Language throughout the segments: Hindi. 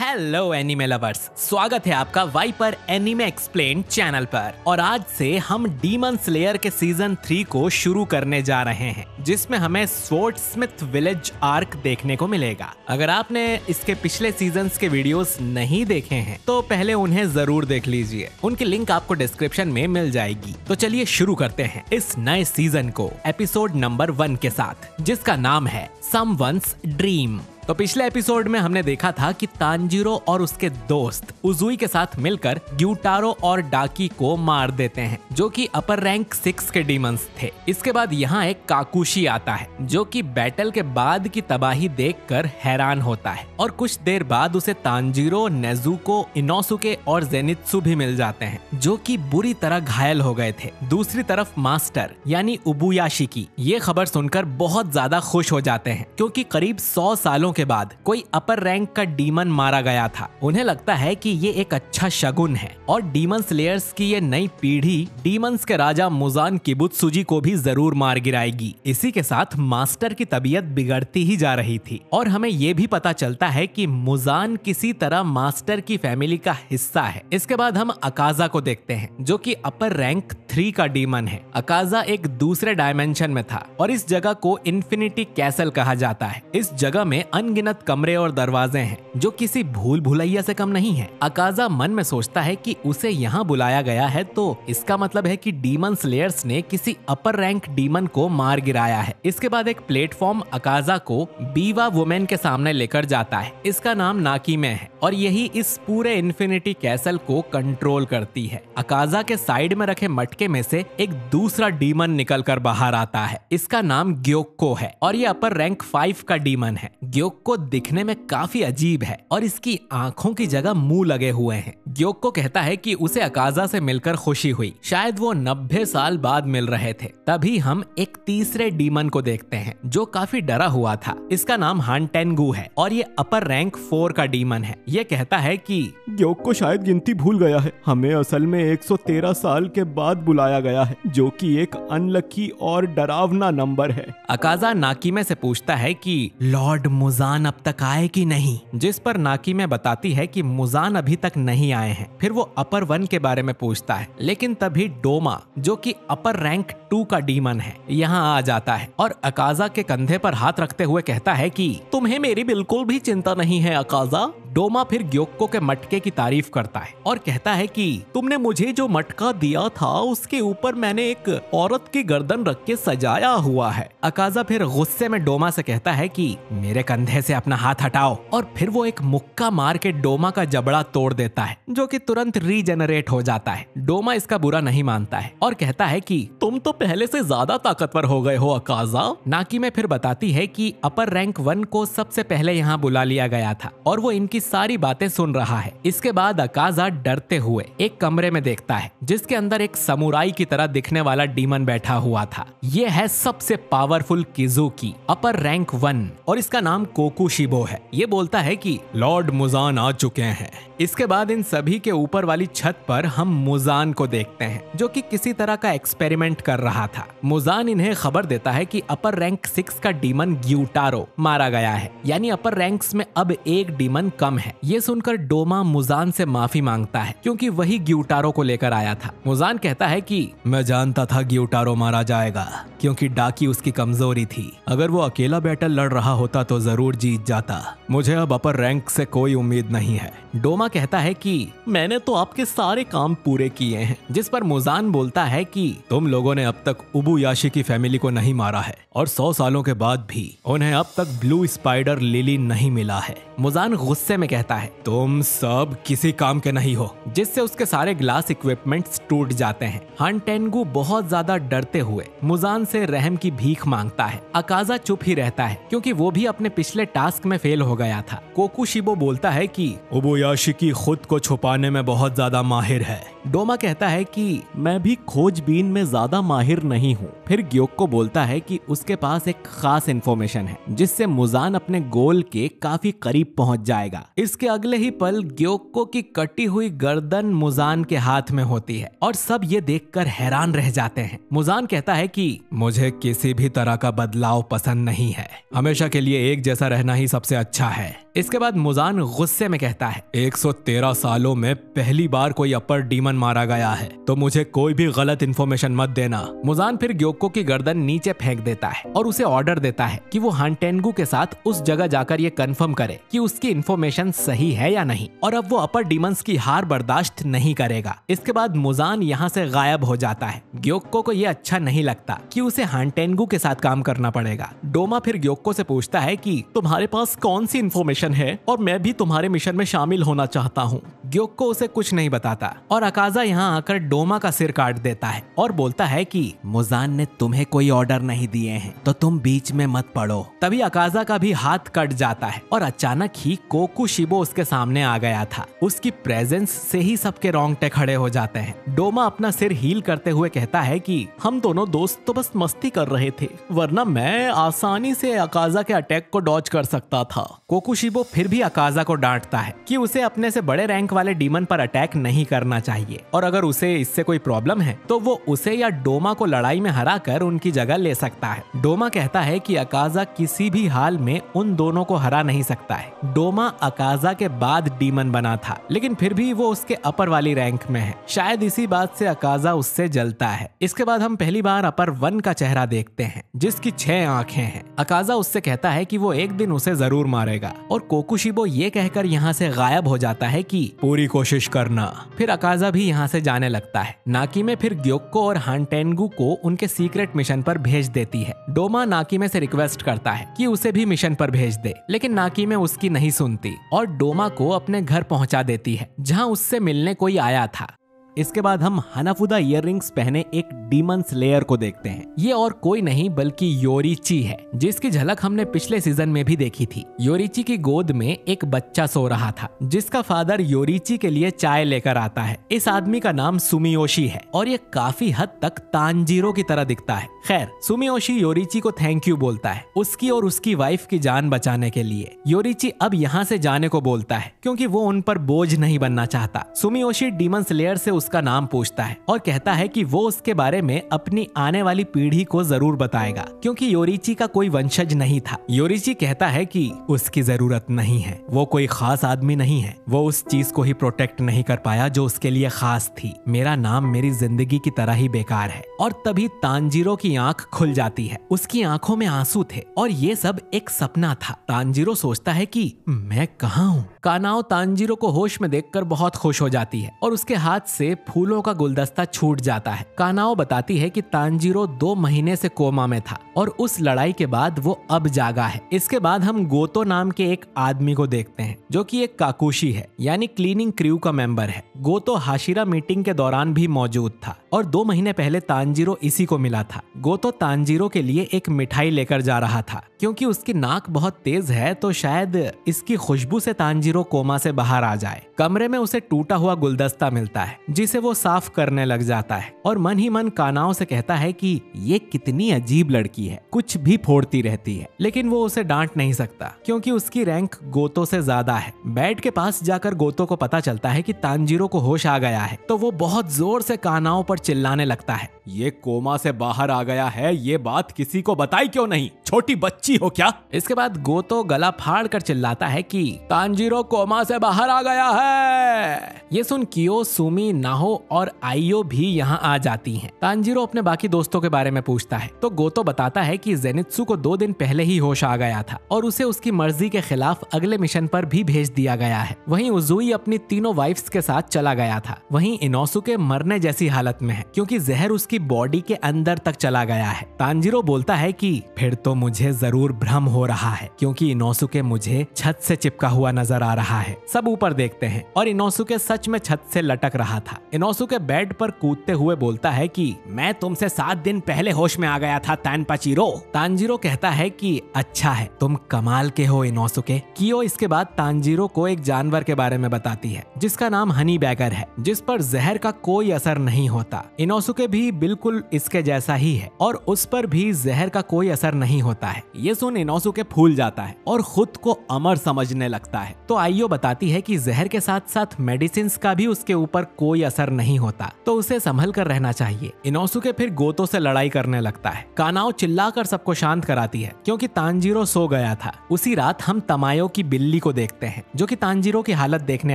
हेलो एनिमे लवर्स, स्वागत है आपका वाइपर एनिमे एक्सप्लेन चैनल पर। और आज से हम डीमन स्लेयर के सीजन 3 को शुरू करने जा रहे हैं, जिसमें हमें स्वॉर्डस्मिथ विलेज आर्क देखने को मिलेगा। अगर आपने इसके पिछले सीजन्स के वीडियोस नहीं देखे हैं तो पहले उन्हें जरूर देख लीजिए, उनकी लिंक आपको डिस्क्रिप्शन में मिल जाएगी। तो चलिए शुरू करते हैं इस नए सीजन को एपिसोड नंबर 1 के साथ, जिसका नाम है समवन्स ड्रीम। तो पिछले एपिसोड में हमने देखा था कि तांजीरो और उसके दोस्त उजुई के साथ मिलकर ग्यूटारो और डाकी को मार देते हैं, जो कि अपर रैंक 6 के डीमंस थे। इसके बाद यहाँ एक काकुशी आता है, जो कि बैटल के बाद की तबाही देखकर हैरान होता है, और कुछ देर बाद उसे तांजीरो, नेजुको, इनोसुके और जेनित्सु भी मिल जाते हैं, जो कि बुरी तरह घायल हो गए थे। दूसरी तरफ मास्टर यानी उबुयाशिकी ये खबर सुनकर बहुत ज्यादा खुश हो जाते हैं, क्योंकि करीब 100 सालों के बाद कोई अपर रैंक का डीमन मारा गया था। उन्हें लगता है कि ये एक अच्छा शगुन है और डीमन स्लेयर्स की ये नई पीढ़ी डीमंस के राजा मुजान किबुत्सुजी को भी जरूर मार गिराएगी। इसी के साथ मास्टर की तबीयत बिगड़ती ही जा रही थी, और हमें ये भी पता चलता है कि मुजान किसी तरह मास्टर की फैमिली का हिस्सा है। इसके बाद हम अकाजा को देखते हैं, जो कि अपर रैंक 3 का डीमन है। अकाजा एक दूसरे डायमेंशन में था और इस जगह को इन्फिनिटी कैसल कहा जाता है। इस जगह में अनगिनत कमरे और दरवाजे हैं, जो किसी भूल भुलैया से कम नहीं है। अकाजा मन में सोचता है कि उसे यहाँ बुलाया गया है, तो इसका मतलब है कि डीमन स्लेयर्स ने किसी अपर रैंक डीमन को मार गिराया है। इसके बाद एक प्लेटफॉर्म अकाजा को बीवा वुमेन के सामने लेकर जाता है। इसका नाम नाकीमे है और यही इस पूरे इन्फिनिटी कैसल को कंट्रोल करती है। अकाजा के साइड में रखे मटके में से एक दूसरा डीमन निकलकर बाहर आता है। इसका नाम ग्योक्को है और ये अपर रैंक 5 का डीमन है। ग्योक्को दिखने में काफी अजीब है और इसकी आंखों की जगह मुंह लगे हुए हैं। ग्योक्को कहता है कि उसे अकाजा से मिलकर खुशी हुई, शायद वो 90 साल बाद मिल रहे थे। तभी हम एक तीसरे डीमन को देखते हैं, जो काफी डरा हुआ था। इसका नाम हानटेनगू है और ये अपर रैंक 4 का डीमन है। ये कहता है कि ग्योक्को शायद गिनती भूल गया है, हमें असल में 113 साल के बाद बुलाया गया है, जो कि एक अनलकी और डरावना नंबर है। अकाजा नाकीमे से पूछता है कि लॉर्ड मुजान अब तक आए कि नहीं, जिस पर नाकीमे बताती है कि मुजान अभी तक नहीं आए हैं। फिर वो अपर 1 के बारे में पूछता है, लेकिन तभी डोमा, जो कि अपर रैंक 2 का डीमन है, यहाँ आ जाता है और अकाजा के कंधे पर हाथ रखते हुए कहता है कि तुम्हें मेरी बिल्कुल भी चिंता नहीं है अकाजा। डोमा फिर ग्योक्को के मटके की तारीफ करता है और कहता है कि तुमने मुझे जो मटका दिया था उसके ऊपर मैंने एक औरत की गर्दन रख के सजाया हुआ है। अकाजा फिर गुस्से में डोमा से कहता है कि मेरे कंधे से अपना हाथ हटाओ, और फिर वो एक मुक्का मार के डोमा का जबड़ा तोड़ देता है, जो कि तुरंत रीजेनरेट हो जाता है। डोमा इसका बुरा नहीं मानता है और कहता है कि तुम तो पहले से ज्यादा ताकतवर हो गए हो अकाजा। नाकीमे फिर बताती है कि अपर रैंक 1 को सबसे पहले यहाँ बुला लिया गया था और वो इनकी सारी बातें सुन रहा है। इसके बाद अकाजा डरते हुए एक कमरे में देखता है, जिसके अंदर एक समुराई की तरह दिखने वाला डीमन बैठा हुआ था। ये है सबसे पावरफुल किजुकी, अपर रैंक 1, और इसका नाम कोकुशिबो है। ये बोलता है कि लॉर्ड मुजान आ चुके हैं। इसके बाद इन सभी के ऊपर वाली छत पर हम मुजान को देखते हैं, जो कि किसी तरह का एक्सपेरिमेंट कर रहा था। मुजान इन्हें खबर देता है कि अपर रैंक 6 का डीमन ग्यूटारो मारा गया है, यानी अपर रैंक्स में अब एक डीमन कम है। ये सुनकर डोमा मुजान से माफी मांगता है, क्योंकि वही ग्यूटारो को लेकर आया था। मुजान कहता है कि मैं जानता था ग्यूटारो मारा जाएगा, क्योंकि डाकी उसकी कमजोरी थी। अगर वो अकेला बैटल लड़ रहा होता तो जरूर जीत जाता। मुझे अब अपर रैंक से कोई उम्मीद नहीं है। डोमा कहता है कि मैंने तो आपके सारे काम पूरे किए हैं, जिस पर मुजान बोलता है कि तुम लोगों ने अब तक उबुयाशिकी फैमिली को नहीं मारा है और 100 सालों के बाद भी उन्हें अब तक ब्लू स्पाइडर लिली नहीं मिला है। मुजान गुस्से में कहता है तुम सब किसी काम के नहीं हो, जिससे उसके सारे ग्लास इक्विपमेंट्स टूट जाते हैं। हानटेनगू बहुत ज्यादा डरते हुए मुजान से रहम की भीख मांगता है। अकाजा चुप ही रहता है, क्योंकि वो भी अपने पिछले टास्क में फेल हो गया था। कोकुशिबो बोलता है कि उबुयाशिकी खुद को छुपाने में बहुत ज्यादा माहिर है। डोमा कहता है कि मैं भी खोजबीन में ज्यादा माहिर नहीं हूँ। फिर ग्योक्को बोलता है कि उसके पास एक खास इन्फॉर्मेशन है, जिससे मुजान अपने गोल के काफी करीब पहुंच जाएगा। इसके अगले ही पल ग्योक्को की कटी हुई गर्दन मुजान के हाथ में होती है और सब ये देखकर हैरान रह जाते हैं। मुजान कहता है कि मुझे किसी भी तरह का बदलाव पसंद नहीं है, हमेशा के लिए एक जैसा रहना ही सबसे अच्छा है। इसके बाद मुजान गुस्से में कहता है 113 सालों में पहली बार कोई अपर डीमन मारा गया है, तो मुझे कोई भी गलत इन्फॉर्मेशन मत देना। मुजान फिर ग्योक्को की गर्दन नीचे फेंक देता है और उसे ऑर्डर देता है कि वो हानटेंगू के साथ उस जगह जाकर ये कंफर्म करे कि उसकी इन्फॉर्मेशन सही है या नहीं, और अब वो अपर डीमंस की हार बर्दाश्त नहीं करेगा। इसके बाद मुजान यहाँ से गायब हो जाता है। ग्योक्को को ये अच्छा नहीं लगता कि उसे हानटेंगू के साथ काम करना पड़ेगा। डोमा फिर ग्योक्को से पूछता है कि तुम्हारे पास कौन सी इन्फॉर्मेशन है और मैं भी तुम्हारे मिशन में शामिल होना चाहता हूँ। ग्योक्को उसे कुछ नहीं बताता और अकाजा यहाँ आकर डोमा का सिर काट देता है और बोलता है कि मुजान ने तुम्हें कोई ऑर्डर नहीं दिए हैं, तो तुम बीच में मत पड़ो। तभी अकाजा का भी हाथ कट जाता है और अचानक ही कोकुशिबो उसके सामने आ गया था। उसकी प्रेजेंस से ही सबके रोंगटे खड़े हो जाते हैं। डोमा अपना सिर हील करते हुए कहता है कि हम दोनों दोस्त तो बस मस्ती कर रहे थे, वरना मैं आसानी से अकाजा के अटैक को डॉज कर सकता था। कोकुशिबो फिर भी अकाजा को डांटता है कि उसे अपने से बड़े रैंक वाले डीमन पर अटैक नहीं करना चाहिए, और अगर उसे इससे कोई प्रॉब्लम है तो वो उसे या डोमा को लड़ाई में हराकर उनकी जगह ले सकता है। डोमा कहता है कि अकाजा किसी भी हाल में उन दोनों को हरा नहीं सकता है। डोमा अकाजा के बाद डीमन बना था, लेकिन फिर भी वो उसके अपर वाली रैंक में है। शायद इसी बात से अकाजा उससे जलता है। इसके बाद हम पहली बार अपर 1 का चेहरा देखते हैं, जिसकी 6 आंखें हैं। अकाजा उससे कहता है कि वो एक दिन उसे जरूर मारेगा, और कोकुशिबो ये कहकर यहाँ से गायब हो जाता है कि पूरी कोशिश करना। फिर अकाजा भी यहाँ से जाने लगता है। नाकीमे फिर ग्योक्को और हानटेंगू को उनके सीक्रेट मिशन पर भेज देती है। डोमा नाकीमे से रिक्वेस्ट करता है कि उसे भी मिशन पर भेज दे, लेकिन नाकीमे उसकी नहीं सुनती और डोमा को अपने घर पहुंचा देती है, जहां उससे मिलने कोई आया था। इसके बाद हम हनाफुदा इयररिंग्स पहने एक डीमन स्लेयर को देखते हैं। ये और कोई नहीं बल्कि योरिची है, जिसकी झलक हमने पिछले सीजन में भी देखी थी। योरिची की गोद में एक बच्चा सो रहा था, जिसका फादर योरिची के लिए चाय लेकर आता है। इस आदमी का नाम सुमियोशी है और ये काफी हद तक तांजीरो की तरह दिखता है। खैर, सुमियोशी योरिची को थैंक यू बोलता है उसकी और उसकी वाइफ की जान बचाने के लिए। योरिची अब यहाँ से जाने को बोलता है क्योंकि वो उन पर बोझ नहीं बनना चाहता। सुमियोशी डीमन स्लेयर से उसका नाम पूछता है और कहता है कि वो उसके बारे में अपनी आने वाली पीढ़ी को जरूर बताएगा, क्योंकि योरिची का कोई वंशज नहीं था। योरिची कहता है कि उसकी जरूरत नहीं है, वो कोई खास आदमी नहीं है, वो उस चीज को ही प्रोटेक्ट नहीं कर पाया जो उसके लिए खास थी। मेरा नाम मेरी जिंदगी की तरह ही बेकार है। और तभी तांजीरो की आंख खुल जाती है। उसकी आंखों में आंसू थे और ये सब एक सपना था। तांजीरो सोचता है कि मैं कहाँ हूँ। कानाओ तांजीरो को होश में देखकर बहुत खुश हो जाती है और उसके हाथ से फूलों का गुलदस्ता छूट जाता है। कानाओ बताती है कि तांजीरो 2 महीने से कोमा में था और उस लड़ाई के बाद वो अब जागा है। इसके बाद हम गोतो नाम के एक आदमी को देखते हैं, जो कि एक काकुशी है, यानी क्लीनिंग क्रू का मेंबर है। गोतो हाशिरा मीटिंग के दौरान भी मौजूद था और 2 महीने पहले तांजीरो इसी को मिला था। गोतो तांजीरो के लिए एक मिठाई लेकर जा रहा था। क्योंकि उसकी नाक बहुत तेज है तो शायद इसकी खुशबू से तांजीरो कोमा से बाहर आ जाए। कमरे में उसे टूटा हुआ गुलदस्ता मिलता है, जिसे वो साफ करने लग जाता है और मन ही मन कानाओ से कहता है कि ये कितनी अजीब लड़की है, कुछ भी फोड़ती रहती है। लेकिन वो उसे डांट नहीं सकता क्योंकि उसकी रैंक गोतो से ज्यादा है। बेड के पास जाकर गोतो को पता चलता है कि तांजीरो को होश आ गया है, तो वो बहुत जोर से कानाओ पर चिल्लाने लगता है, ये कोमा से बाहर आ गया है, ये बात किसी को बताई क्यों नहीं, छोटी बच्ची हो क्या। इसके बाद गोतो गला फाड़ कर चिल्लाता है कि तांजीरो कोमा से बाहर आ गया है। ये सुन कियो, सुमी, नाहो और आइयो भी यहाँ आ जाती हैं। तांजीरो अपने बाकी दोस्तों के बारे में पूछता है तो गोतो बताता है कि जेनित्सु को 2 दिन पहले ही होश आ गया था और उसे उसकी मर्जी के खिलाफ अगले मिशन पर भी भेज दिया गया है। वहीं उजुई अपनी तीनों वाइफ्स के साथ चला गया था। वहीं इनोसुके मरने जैसी हालत में है क्योंकि जहर उसकी बॉडी के अंदर तक चला गया है। तांजीरो बोलता है कि फिर तो मुझे जरूर भ्रम हो रहा है क्योंकि इनोसुके मुझे छत से चिपका हुआ नजर आ रहा है। सब ऊपर देखते हैं और इनोसुके सच में छत से लटक रहा था। इनोसुके बेड पर कूदते हुए बोलता है कि मैं तुमसे 7 दिन पहले होश में आ गया था तैनपाचीरो। तांजीरो कहता है कि अच्छा है, तुम कमाल के हो इनोसुके। कियो इसके बाद तांजीरो को एक जानवर के बारे में बताती है जिसका नाम हनी बैगर है, जिस पर जहर का कोई असर नहीं होता। इनोसुके भी बिल्कुल इसके जैसा ही है और उस पर भी जहर का कोई असर नहीं होता है। ये सुन इनोसुके फूल जाता है और खुद को अमर समझने लगता है। तो आइयो बताती है कि जहर के साथ साथ मेडिसिन का भी उसके ऊपर कोई असर नहीं होता, तो उसे संभल कर रहना चाहिए। इनोसुके फिर गोतो से लड़ाई करने लगता है। कानाओ चिल्लाकर सबको शांत कराती है क्योंकि तांजीरो सो गया था। उसी रात हम तमायो की बिल्ली को देखते हैं जो कि तांजीरो की हालत देखने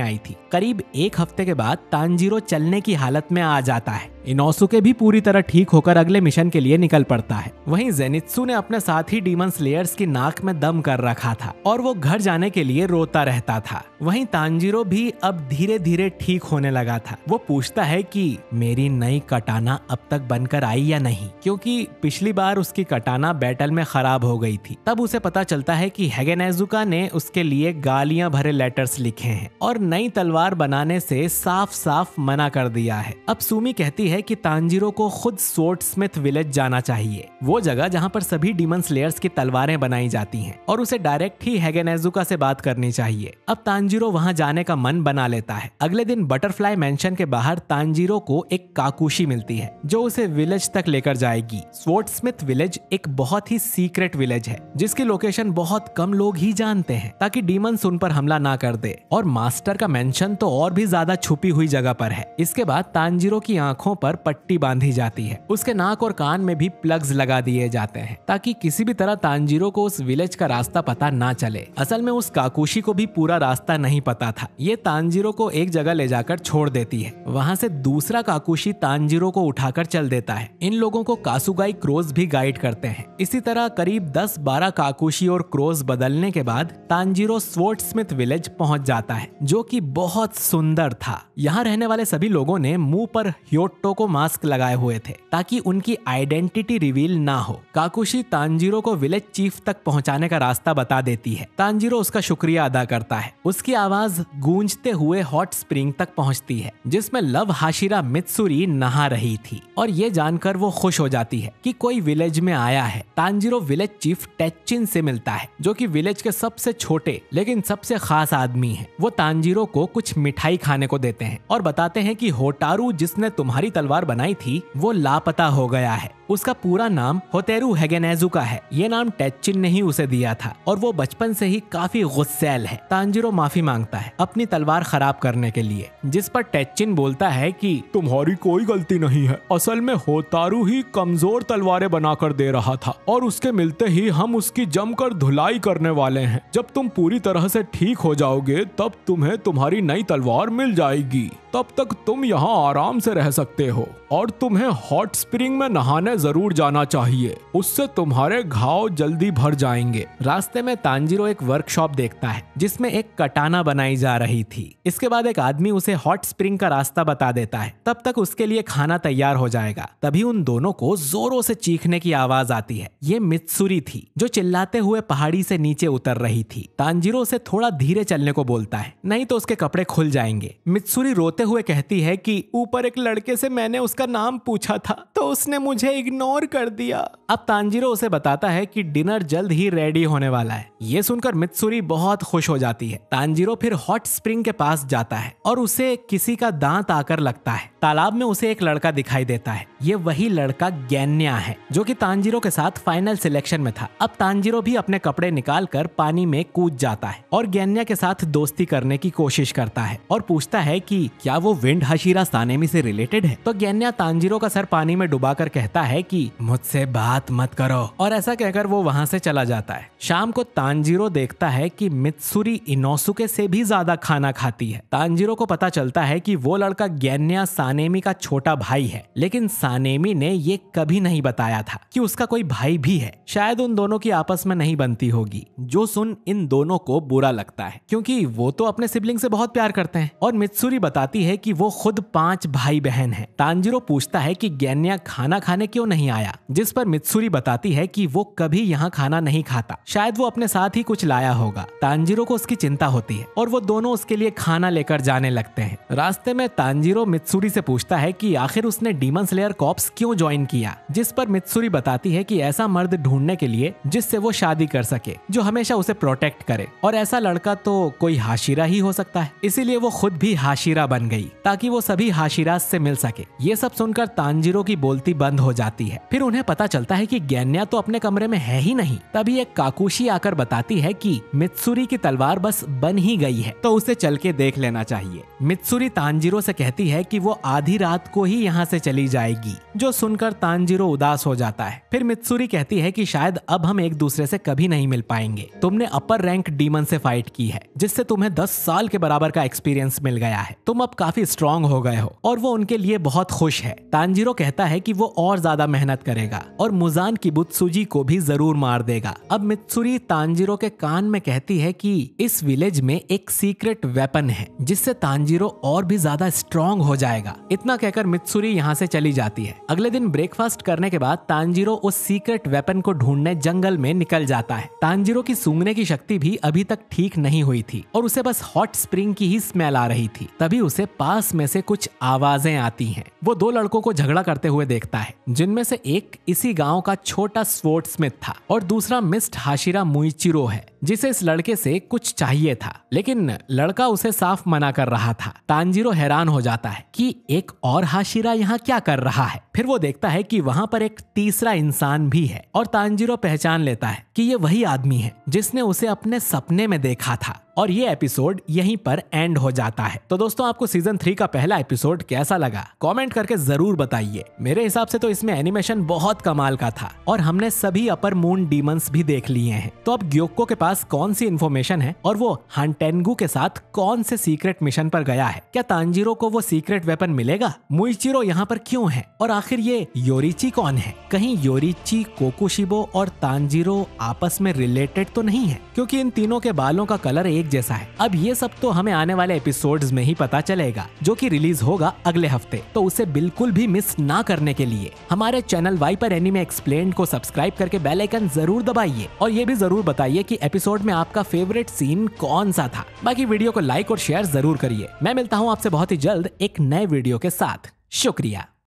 आई थी। करीब 1 हफ्ते के बाद तांजीरो चलने की हालत में आ जाता है। इनोसुके भी पूरी तरह ठीक होकर अगले मिशन के लिए निकल पड़ता है। वहीं जेनित्सु ने अपने साथी डीमन स्लेयर्स की नाक में दम कर रखा था और वो घर जाने के लिए रोता रहता था। वहीं तांजीरो भी अब धीरे धीरे ठीक होने लगा था। वो पूछता है कि मेरी नई कटाना अब तक बनकर आई या नहीं, क्योंकि पिछली बार उसकी कटाना बैटल में खराब हो गई थी। तब उसे पता चलता है कि हेगेनेजुका ने उसके लिए गालियां भरे लेटर्स लिखे हैं और नई तलवार बनाने से साफ साफ मना कर दिया है। अब सुमी कहती है कि तांजीरो को खुद स्वॉर्डस्मिथ विलेज जाना चाहिए, वो जगह जहां पर सभी डीमन स्लेयर्स की तलवारें बनाई जाती हैं, और उसे डायरेक्ट ही हेगेनेजुका से बात करनी चाहिए। अब तांजीरो वहां जाने का मन बना लेता है। अगले दिन बटरफ्लाई मेंशन के बाहर तांजीरो को एक काकुशी मिलती है जो उसे विलेज तक लेकर जाएगी। स्वॉर्डस्मिथ विलेज एक बहुत ही सीक्रेट विलेज है जिसकी लोकेशन बहुत कम लोग ही जानते हैं ताकि डीमंस उन पर हमला ना कर दे, और मास्टर का मेंशन तो और भी ज्यादा छुपी हुई जगह पर है। इसके बाद तांजीरो की आंखों पर पट्टी बांधी जाती है। उसके नाक और कान में भी प्लग्स लगा दिए जाते हैं ताकि किसी भी तरह तांजीरो को उस विलेज का रास्ता पता ना चले। असल में उस काकुशी को भी पूरा रास्ता नहीं पता था। ये तांजीरो को एक जगह ले जाकर छोड़ देती है। वहाँ से दूसरा काकुशी तांजीरो को उठाकर चल देता है। इन लोगों को कासुगाई क्रोज भी गाइड करते हैं। इसी तरह करीब 10-12 काकुशी और क्रोज बदलने के बाद तांजीरो स्वॉर्डस्मिथ विलेज पहुंच जाता है जो कि बहुत सुंदर था। यहाँ रहने वाले सभी लोगों ने मुंह पर ह्योटो को मास्क लगाए हुए थे ताकि उनकी आइडेंटिटी रिवील ना हो। काकुशी तांजीरो को विलेज चीफ तक पहुंचाने का रास्ता बता देती है। तांजीरो उसका शुक्रिया अदा करता है। उसकी आवाज गूंजते हुए हॉट स्प्रिंग तक पहुंचती है जिसमें लव हाशिरा मित्सुरी नहा रही थी, और ये जानकर वो खुश हो जाती है कि कोई विलेज में आया है। तांजीरो विलेज चीफ टेचिन से मिलता है जो कि विलेज के सबसे छोटे लेकिन सबसे खास आदमी है। वो तांजीरो को कुछ मिठाई खाने को देते हैं और बताते हैं कि होटारू जिसने तुम्हारी तलवार बनाई थी वो लापता हो गया है। उसका पूरा नाम होतेरू हेगेनेजुका है। ये नाम टेचिन ने ही उसे दिया था और वो बचपन से ही काफी गुस्सैल है। तांजीरो माफी मांगता है अपनी तलवार खराब करने के लिए, जिस पर टेचिन बोलता है कि तुम्हारी कोई गलती नहीं है, असल में होतारू ही कमजोर तलवारें बनाकर दे रहा था और उसके मिलते ही हम उसकी जमकर धुलाई करने वाले हैं। जब तुम पूरी तरह से ठीक हो जाओगे तब तुम्हें तुम्हारी नई तलवार मिल जाएगी। तब तक तुम यहाँ आराम से रह सकते हो और तुम्हें हॉट स्प्रिंग में नहाने जरूर जाना चाहिए, उससे तुम्हारे घाव जल्दी भर जाएंगे। रास्ते में तांजीरो एक वर्कशॉप देखता है जिसमें एक कटाना बनाई जा रही थी। इसके बाद एक आदमी उसे हॉट स्प्रिंग का रास्ता बता देता है। तब तक उसके लिए खाना तैयार हो जाएगा। तभी उन दोनों को जोरों से चीखने की आवाज आती है। ये मित्सुरी थी जो चिल्लाते हुए पहाड़ी से नीचे उतर रही थी। तांजीरो से थोड़ा धीरे चलने को बोलता है, नहीं तो उसके कपड़े खुल जाएंगे। मित्सुरी रोते हुए कहती है कि ऊपर एक लड़के से मैंने उसका नाम पूछा था तो उसने मुझे इग्नोर कर दिया। अब तांजीरो उसे बताता है कि डिनर जल्द ही रेडी होने वाला है। ये सुनकर मित्सुरी बहुत खुश हो जाती है। तांजीरो फिर हॉट स्प्रिंग के पास जाता है और उसे किसी का दांत आकर लगता है। तालाब में उसे एक लड़का दिखाई देता है। ये वही लड़का गैन्या है जो कि तांजीरो के साथ फाइनल सिलेक्शन में था। अब तांजीरो भी अपने कपड़े निकालकर पानी में कूद जाता है और गैन्या के साथ दोस्ती करने की कोशिश करता है और पूछता है कि क्या वो विंड हाशिरा सानेमी से रिलेटेड है। तो गैन्या तांजीरो का सर पानी में डुबाकर कहता है कि मुझसे बात मत करो, और ऐसा कहकर वो वहां से चला जाता है। शाम को तांजीरो देखता है कि मित्सुरी इनोसुके से भी ज्यादा खाना खाती है। तांजीरो को पता चलता है कि वो लड़का गैन्या सानेमी का छोटा भाई है, लेकिन सानेमी ने ये कभी नहीं बताया था कि उसका कोई भाई भी है। शायद उन दोनों की आपस में नहीं बनती होगी, जो सुन इन दोनों को बुरा लगता है क्योंकि वो तो अपने सिबलिंग से बहुत प्यार करते हैं। और मित्सुरी बताती है कि वो खुद 5 भाई बहन हैं। तांजीरो पूछता है कि गैन्या यहाँ खाना खाने क्यों नहीं आया, जिस पर मित्सुरी बताती है कि वो कभी यहाँ खाना नहीं खाता, शायद वो अपने साथ ही कुछ लाया होगा। तांजीरो को उसकी चिंता होती है और वो दोनों उसके लिए खाना लेकर जाने लगते हैं। रास्ते में तांजीरो मित्सुरी से पूछता है कि आखिर उसने डीमन स्लेयर कॉर्प्स क्यों ज्वाइन किया, जिस पर मित्सुरी बताती है कि ऐसा मर्द ढूंढने के लिए जिससे वो शादी कर सके, जो हमेशा उसे प्रोटेक्ट करे, और ऐसा लड़का तो कोई हाशिरा ही हो सकता है। इसीलिए वो खुद भी हाशिरा बन गई ताकि वो सभी हाशिरास से मिल सके। ये सब सुनकर तांजीरो की बोलती बंद हो जाती है। फिर उन्हें पता चलता है कि गैन्या तो अपने कमरे में है ही नहीं। तभी एक काकुशी आकर बताती है कि मित्सुरी की तलवार बस बन ही गई है, तो उसे चल के देख लेना चाहिए। मित्सुरी तांजीरो से कहती है कि वो आधी रात को ही यहाँ से चली जाएगी, जो सुनकर तांजीरो उदास हो जाता है। फिर मित्सुरी कहती है कि शायद अब हम एक दूसरे से कभी नहीं मिल पाएंगे। तुमने अपर रैंक डीमन से फाइट की है, जिससे तुम्हें 10 साल के बराबर का एक्सपीरियंस मिल गया है। तुम अब काफी स्ट्रांग हो गए हो और वो उनके लिए बहुत खुश है। तांजीरो कहता है कि वो और ज्यादा मेहनत करेगा और मुजान किबुत्सुजी को भी जरूर मार देगा। अब मित्सुरी तांजीरो के कान में कहती है कि इस विलेज में एक सीक्रेट वेपन है, जिससे तांजीरो और भी ज्यादा स्ट्रांग हो जाएगा। इतना कहकर मित्सुरी यहाँ से चली जाती है। अगले दिन ब्रेकफास्ट करने के बाद तांजीरो उस सीक्रेट वेपन को ढूंढने जंगल में निकल जाता है। तांजीरो की सूंघने की शक्ति भी अभी तक ठीक नहीं हुई थी और उसे बस हॉट स्प्रिंग की ही स्मेल आ रही थी। तभी उसे पास में से कुछ आवाजें आती हैं। वो 2 लड़कों को झगड़ा करते हुए देखता है, जिनमें से एक इसी गांव का छोटा स्वॉर्ड स्मिथ था और दूसरा मिस्ट हाशिरा मुइचिरो है, जिसे इस लड़के से कुछ चाहिए था, लेकिन लड़का उसे साफ मना कर रहा था। तांजीरो हैरान हो जाता है कि एक और हाशिरा यहाँ क्या कर रहा है। फिर वो देखता है कि वहाँ पर एक तीसरा इंसान भी है और तांजीरो पहचान लेता है कि ये वही आदमी है जिसने उसे अपने सपने में देखा था। और ये एपिसोड यहीं पर एंड हो जाता है। तो दोस्तों, आपको सीजन 3 का पहला एपिसोड कैसा लगा कमेंट करके जरूर बताइए। मेरे हिसाब से तो इसमें एनिमेशन बहुत कमाल का था और हमने सभी अपर मून डीमंस भी देख लिए हैं। तो अब ग्योक्को के पास कौन सी इन्फॉर्मेशन है और वो हांटेंगू के साथ कौन से सीक्रेट मिशन पर गया है? क्या तांजीरो को वो सीक्रेट वेपन मिलेगा? मुइचिरो यहाँ पर क्यों है? और आखिर ये योरिची कौन है? कहीं योरिची, कोकुशिबो और तांजीरो आपस में रिलेटेड तो नहीं है, क्योंकि इन तीनों के बालों का कलर एक जैसा है। अब ये सब तो हमें आने वाले एपिसोड्स में ही पता चलेगा, जो कि रिलीज होगा अगले हफ्ते। तो उसे बिल्कुल भी मिस ना करने के लिए हमारे चैनल वाइपर एनीमे एक्सप्लेन्ड को सब्सक्राइब करके बेल आइकन जरूर दबाइए और ये भी जरूर बताइए कि एपिसोड में आपका फेवरेट सीन कौन सा था। बाकी वीडियो को लाइक और शेयर जरूर करिए। मैं मिलता हूँ आपसे बहुत ही जल्द एक नए वीडियो के साथ। शुक्रिया।